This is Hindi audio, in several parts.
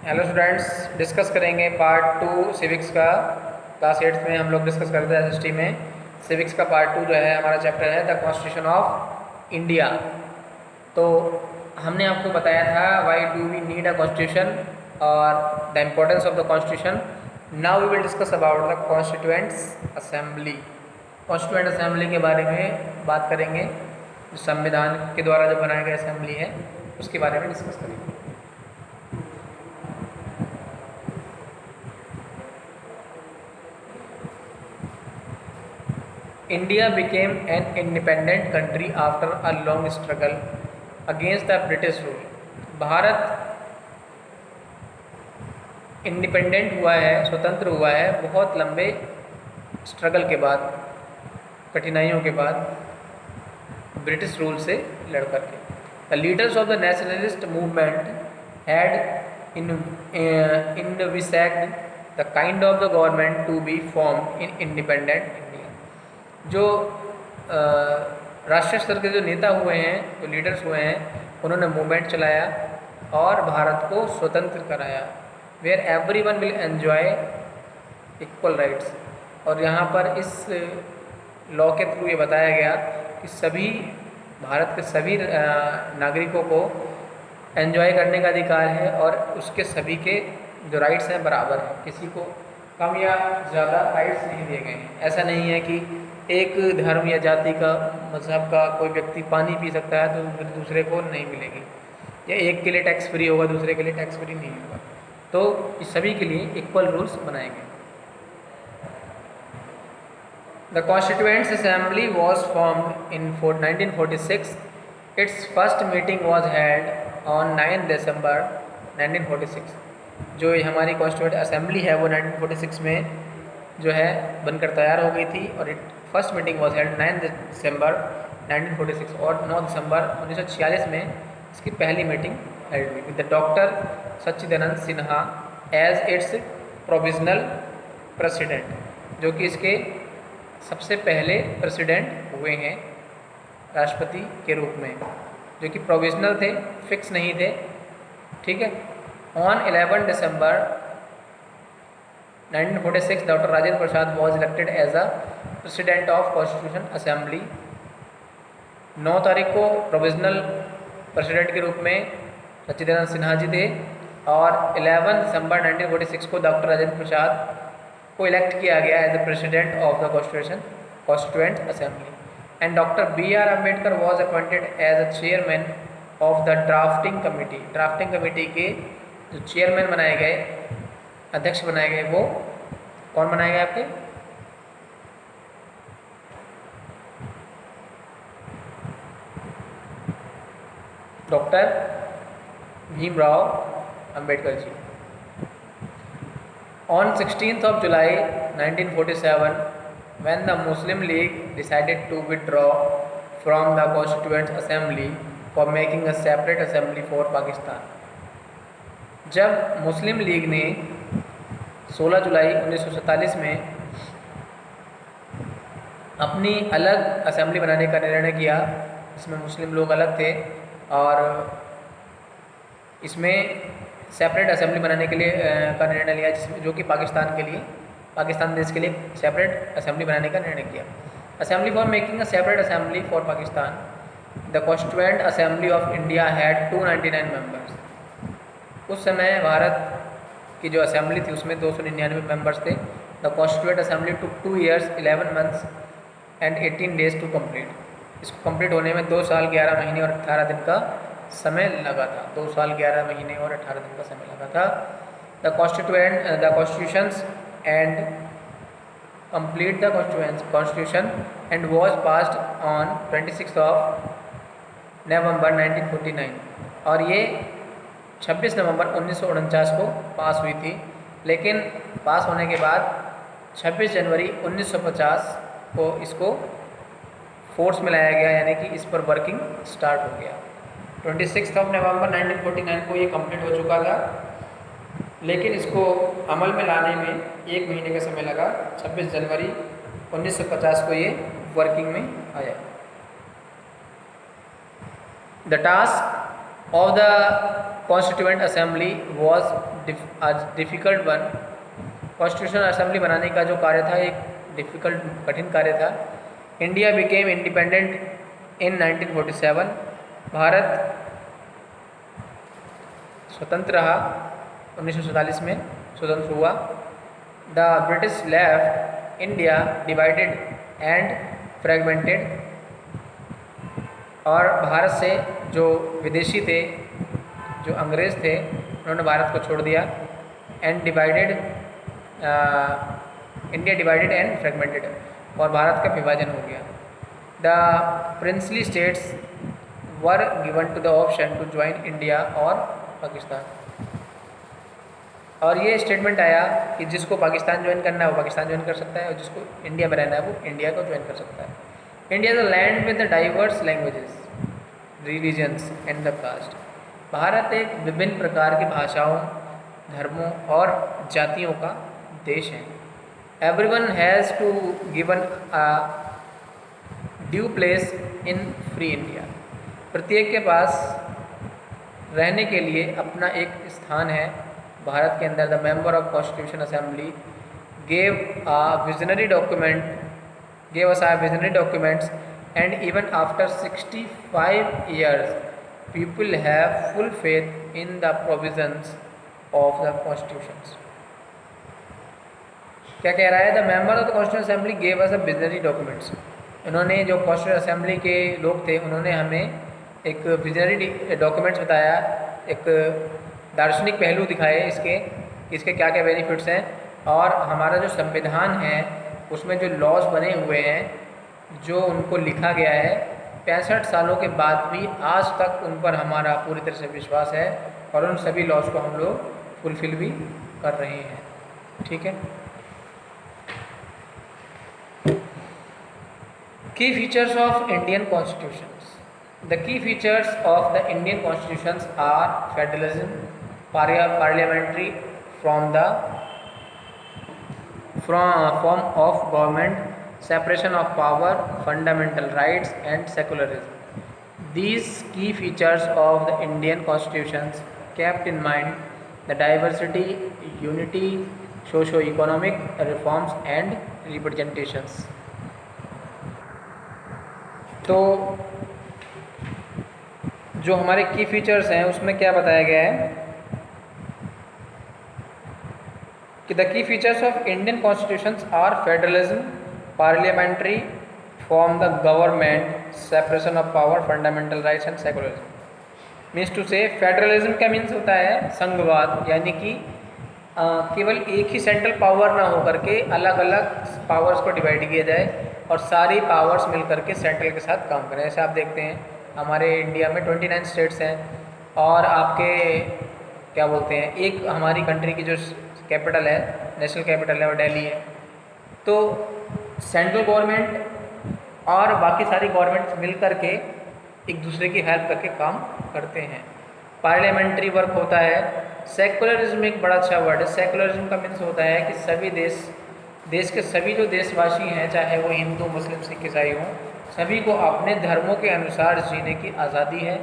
हेलो स्टूडेंट्स, डिस्कस करेंगे पार्ट 2 सिविक्स का। क्लास 8th में हम लोग डिस्कस करते हैं एसएसटी में सिविक्स का पार्ट 2 जो है हमारा चैप्टर है द कॉन्स्टिट्यूशन ऑफ इंडिया। तो हमने आपको बताया था why do we need a constitution और the importance of the constitution. Now we will discuss about the constituents assembly. Constituent assembly के बारे में बात करेंगे, जो संविधान के द्वारा जो बनाया गया असेंबली है उसके बारे में डिस्कस करेंगे। India became an independent country after a long struggle against the British rule. Bharat independent हुआ है, स्वतंत्र हुआ है बहुत लंबे स्ट्रगल के बाद, कठिनाइयों के बाद, ब्रिटिश रूल से लड़ करके। The leaders of the nationalist movement had envisaged the kind of the government to be formed in independent India. जो राष्ट्रीय स्तर के जो नेता हुए हैं, जो लीडर्स हुए हैं, उन्होंने मूवमेंट चलाया और भारत को स्वतंत्र कराया। Where every one will enjoy equal rights. और यहाँ पर इस लॉ के थ्रू ये बताया गया कि सभी भारत के सभी नागरिकों को एन्जॉय करने का अधिकार है और उसके सभी के जो राइट्स हैं बराबर हैं, किसी को कम या ज़्यादा राइट्स नहीं दिए गए हैं। ऐसा नहीं है कि एक धर्म या जाति का, मजहब का कोई व्यक्ति पानी पी सकता है तो दूसरे को नहीं मिलेगी, या एक के लिए टैक्स फ्री होगा दूसरे के लिए टैक्स फ्री नहीं होगा। तो इस सभी के लिए इक्वल रूल्स बनाए गए। The constituents assembly was formed in 1946। It's first meeting was held on 9 दिसंबर 1946। जो हमारी कॉन्स्टिट्यूएंट असेंबली है वो 1946 में जो है बनकर तैयार हो गई थी और फर्स्ट मीटिंग वॉज हेल्ड 9 दिसंबर 1946 और 9 दिसंबर 1946 में इसकी पहली मीटिंग हेल्ड हुई with doctor Sachchidananda Sinha as its provisional president, जो कि इसके सबसे पहले प्रेसिडेंट हुए हैं राष्ट्रपति के रूप में, जो कि प्रोविजनल थे, फिक्स नहीं थे। ठीक है। On 11 December 1946 doctor Rajendra Prasad was elected as a president of constitution assembly. 9 तारीख को प्रोविजनल प्रेसिडेंट के रूप में सच्चिदानंद सिन्हा जी थे और 11 दिसंबर 1946 को डॉक्टर राजेंद्र प्रसाद को इलेक्ट किया गया as the president of the constituent assembly. And doctor BR Ambedkar was appointed as a chairman of the drafting committee. Drafting committee के जो चेयरमैन बनाए गए, अध्यक्ष बनाए गए, वो कौन बनाए गए आपके? Doctor Bhimrao Ambedkar ji. On 16th of July 1947 when the Muslim League decided to withdraw from the Constituent Assembly for making a separate assembly for Pakistan। जब मुस्लिम लीग ने 16 जुलाई 1947 में अपनी अलग असेंबली बनाने का निर्णय किया, इसमें मुस्लिम लोग अलग थे और इसमें सेपरेट असेंबली बनाने के लिए का निर्णय लिया, जिसमें जो कि पाकिस्तान देश के लिए सेपरेट असेंबली बनाने का निर्णय किया। Assembly for making a separate assembly for Pakistan. The constituent assembly of India had 299 members. उस समय भारत की जो असेंबली थी उसमें 299 मेंबर्स थे। The constituent assembly took 2 years 11 months and 18 days to complete. इसको कंप्लीट होने में 2 साल 11 महीने और 18 दिन का समय लगा था। 2 साल 11 महीने और 18 दिन का समय लगा था। The constitutions and complete the constitution and was passed on 26 नवंबर 1949। और ये 26 नवंबर 1949 को पास हुई थी, लेकिन पास होने के बाद 26 जनवरी 1950 को इसको फोर्स में लाया गया, यानी कि इस पर वर्किंग स्टार्ट हो गया। 26 नवंबर 1949 को ये कंप्लीट हो चुका था, लेकिन इसको अमल में लाने में 1 महीने का समय लगा। 26 जनवरी 1950 को ये वर्किंग में आया। The task of the constituent assembly was a difficult one. Constitution assembly बनाने का जो कार्य था एक डिफ़िकल्ट कठिन कार्य था। India became independent in 1947। Bharat स्वतंत्र रहा 1947 में स्वतंत्र हुआ। The British left India divided and fragmented. और भारत से जो विदेशी थे, जो अंग्रेज़ थे, उन्होंने भारत को छोड़ दिया। And divided, India divided and fragmented, और भारत का विभाजन हो गया। The princely states were given to the option to join India और पाकिस्तान। और ये स्टेटमेंट आया कि जिसको पाकिस्तान ज्वाइन करना है वो पाकिस्तान ज्वाइन कर सकता है, और जिसको इंडिया में रहना है वो इंडिया को ज्वाइन कर सकता है। India is a land with the diverse languages, religions and the caste. Bharat एक विभिन्न प्रकार की भाषाओं, धर्मों और जातियों का देश है। Everyone has to given a due place in free India. प्रत्येक के पास रहने के लिए अपना एक स्थान है भारत के अंदर। The member of constitution assembly gave a visionary document, gave us a visionary documents, and even after 65 years, people have full faith in the provisions of the constitutions. क्या कह रहा है? The member of the constitution assembly gave us a visionary documents. इन्होंने, जो कॉन्स्टिट्यूशन असेंबली के लोग थे, उन्होंने हमें एक विजनरी डॉक्यूमेंट्स बताया, एक दार्शनिक पहलू दिखाए इसके क्या क्या बेनिफिट्स हैं। और हमारा जो संविधान है उसमें जो लॉज बने हुए हैं, जो उनको लिखा गया है, 65 सालों के बाद भी आज तक उन पर हमारा पूरी तरह से विश्वास है, और उन सभी लॉज को हम लोग फुलफिल भी कर रहे हैं। ठीक है। Key features of Indian constitutions. The key features of the Indian constitutions are federalism, parliamentary form of government, separation of power, fundamental rights and secularism. These key features of the Indian constitutions kept in mind the diversity, unity, socio-economic reforms and representations. तो जो हमारे की फीचर्स हैं उसमें क्या बताया गया है कि the key features of Indian constitutions are federalism, parliamentary form the government, separation of power, fundamental rights and secularism. Means to say federalism का मीन्स होता है संघवाद, यानी कि केवल एक ही सेंट्रल पावर ना हो करके अलग अलग पावर्स को डिवाइड किया जाए और सारी पावर्स मिल करके सेंट्रल के साथ काम करें। ऐसे आप देखते हैं हमारे इंडिया में 29 स्टेट्स हैं, और आपके क्या बोलते हैं, एक हमारी कंट्री की जो कैपिटल है, नेशनल कैपिटल है, वो दिल्ली है। तो सेंट्रल गवर्नमेंट और बाकी सारी गवर्नमेंट्स मिल करके एक दूसरे की हेल्प करके काम करते हैं। पार्लियामेंट्री वर्क होता है। सेकुलरिज्म एक बड़ा अच्छा वर्ड है। सेकुलरिज्म का मीन्स होता है कि सभी देश के सभी जो देशवासी हैं, चाहे वो हिंदू, मुस्लिम, सिख, ईसाई हों, सभी को अपने धर्मों के अनुसार जीने की आज़ादी है।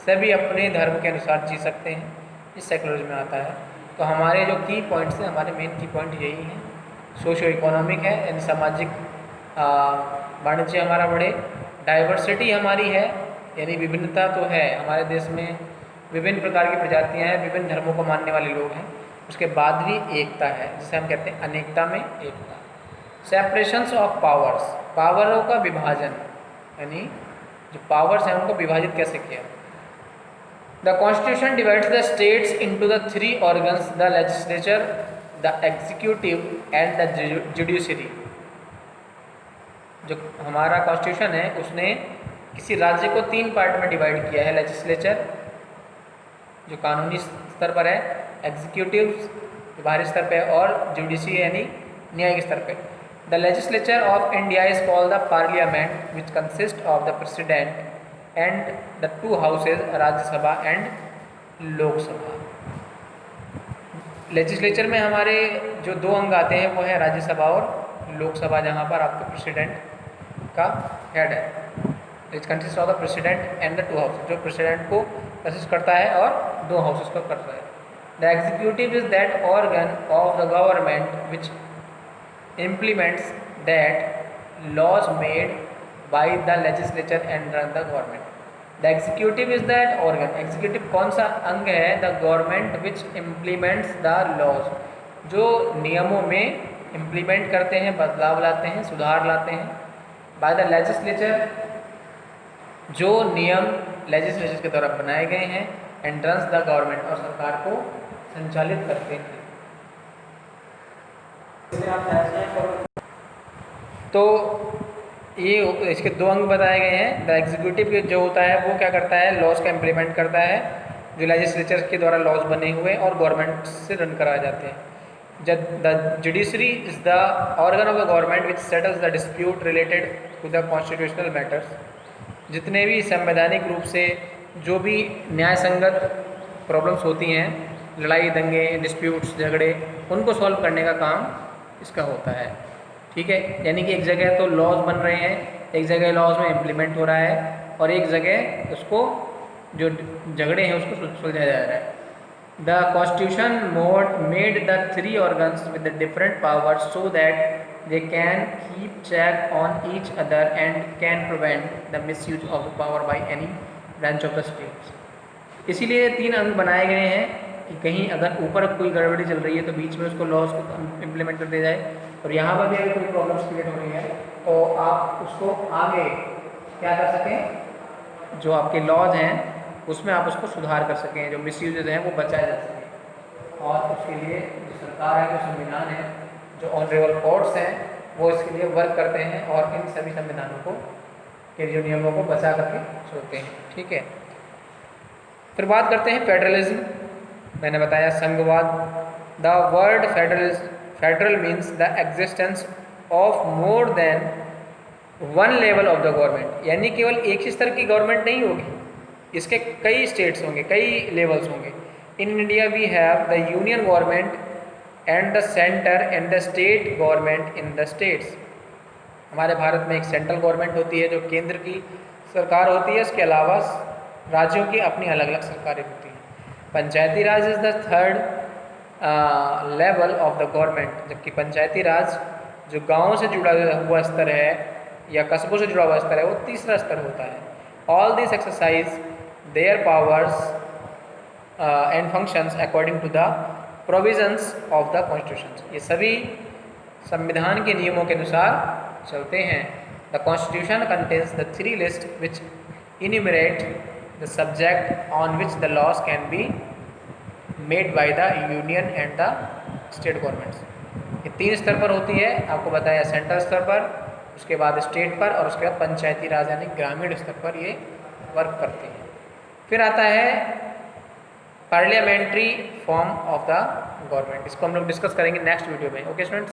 सभी अपने धर्म के अनुसार जी सकते हैं, इस सेकुलरिज्म में आता है। तो हमारे जो की पॉइंट्स हैं, हमारे मेन की पॉइंट यही हैं। सोशो इकोनॉमिक है, यानी सामाजिक वाणिज्य हमारा बढ़े। डाइवर्सिटी हमारी है, यानी विभिन्नता तो है हमारे देश में, विभिन्न प्रकार की प्रजातियां हैं, विभिन्न धर्मों को मानने वाले लोग हैं, उसके बाद भी एकता है, जिसे हम कहते हैं अनेकता में एकता। सेपरेशंस ऑफ पावर्स, पावरों का विभाजन, यानी जो पावर्स हैं उनको विभाजित कैसे किया। The constitution divides the states into the 3 organs, the legislature, the executive and the judiciary. जो हमारा कॉन्स्टिट्यूशन है उसने किसी राज्य को 3 पार्ट में डिवाइड किया है। लेजिस्लेचर जो कानूनी स्तर पर है, एग्जीक्यूटिव जो बाहरी स्तर पे है, और जुडिशरी यानी न्यायिक स्तर पे। The legislature of India is called the parliament which consist of the president and the 2 houses, Rajya Sabha and Lok Sabha. Legislature में हमारे जो 2 अंग आते हैं वो है राज्यसभा और लोकसभा, जहाँ पर आपके प्रेसिडेंट का हेड है। It consist of the president and the 2 houses, जो प्रेसिडेंट को कंसिस्ट करता है और दो हाउसेस का कर रहा है। The executive is that organ of the government which implements that laws made by the legislature and run the government. The executive is that organ. executive कौन सा अंग है? the government which implements the laws, जो नियमों में implement करते हैं, बदलाव लाते हैं, सुधार लाते हैं। by the legislature, जो नियम legislature के द्वारा बनाए गए हैं, and runs the government, और सरकार को संचालित करते हैं। तो ये इसके दो अंग बताए गए हैं। द एग्जीक्यूटिव जो होता है वो क्या करता है? लॉज का इम्प्लीमेंट करता है, जो लेजिस्लेचर के द्वारा लॉज बने हुए और गवर्नमेंट से रन कराए जाते हैं। जब the judiciary is the organ of the government which settles the dispute related to the constitutional matters, जितने भी संवैधानिक रूप से जो भी न्याय संगत प्रॉब्लम्स होती हैं, लड़ाई दंगे डिस्प्यूट्स झगड़े, उनको सॉल्व करने का काम इसका होता है। ठीक है, यानी कि एक जगह तो लॉज बन रहे हैं, एक जगह लॉज में इम्प्लीमेंट हो रहा है, और एक जगह उसको जो झगड़े हैं उसको सुलझाया जा रहा है। The constitution made the three organs with the different powers so that they can keep check on each other and can prevent the misuse of the power by any branch of the states. इसीलिए तीन अंग बनाए गए हैं कि कहीं अगर ऊपर कोई गड़बड़ी चल रही है तो बीच में उसको लॉज को इम्प्लीमेंट कर दिया जाए, और यहाँ पर भी अगर कोई प्रॉब्लम्स क्रिएट हो रही है तो आप उसको आगे क्या कर सकें, जो आपके लॉज हैं उसमें आप उसको सुधार कर सकें, जो मिसयूजेज हैं वो बचाए जा सकें। और उसके लिए जो सरकार है, जो संविधान है, जो ऑनरेबल कोर्ट्स हैं, वो इसके लिए वर्क करते हैं और इन सभी संविधानों को के जो नियमों को बचा करके छोड़ते हैं। ठीक है, फिर बात करते हैं फेडरलिज्म। मैंने बताया संघवाद। The word federal means the existence of more than one level of the government, यानी केवल एक ही स्तर की गवर्नमेंट नहीं होगी, इसके कई स्टेट्स होंगे, कई लेवल्स होंगे। In India we have the union government and the centre and the state government in the states. हमारे भारत में एक सेंट्रल गवर्नमेंट होती है जो केंद्र की सरकार होती है, इसके अलावा राज्यों की अपनी अलग अलग सरकारें होती हैं। Panchayati Raj is the third level of the government, जबकि पंचायती राज जो गाँव से जुड़ा हुआ स्तर है या कस्बों से जुड़ा हुआ स्तर है वो तीसरा स्तर होता है। All this exercise their powers and functions according to the provisions of the constitution. ये सभी संविधान के नियमों के अनुसार चलते हैं। The constitution contains the three list which enumerate the subject on which the laws can be made by the union and the state governments. ये तीन स्तर पर होती है, आपको बताया सेंट्रल स्तर पर, उसके बाद स्टेट पर, और उसके बाद पंचायती राज यानी ग्रामीण स्तर पर ये वर्क करते हैं। फिर आता है parliamentary form of the government, इसको हम लोग डिस्कस करेंगे नेक्स्ट वीडियो में। Okay students.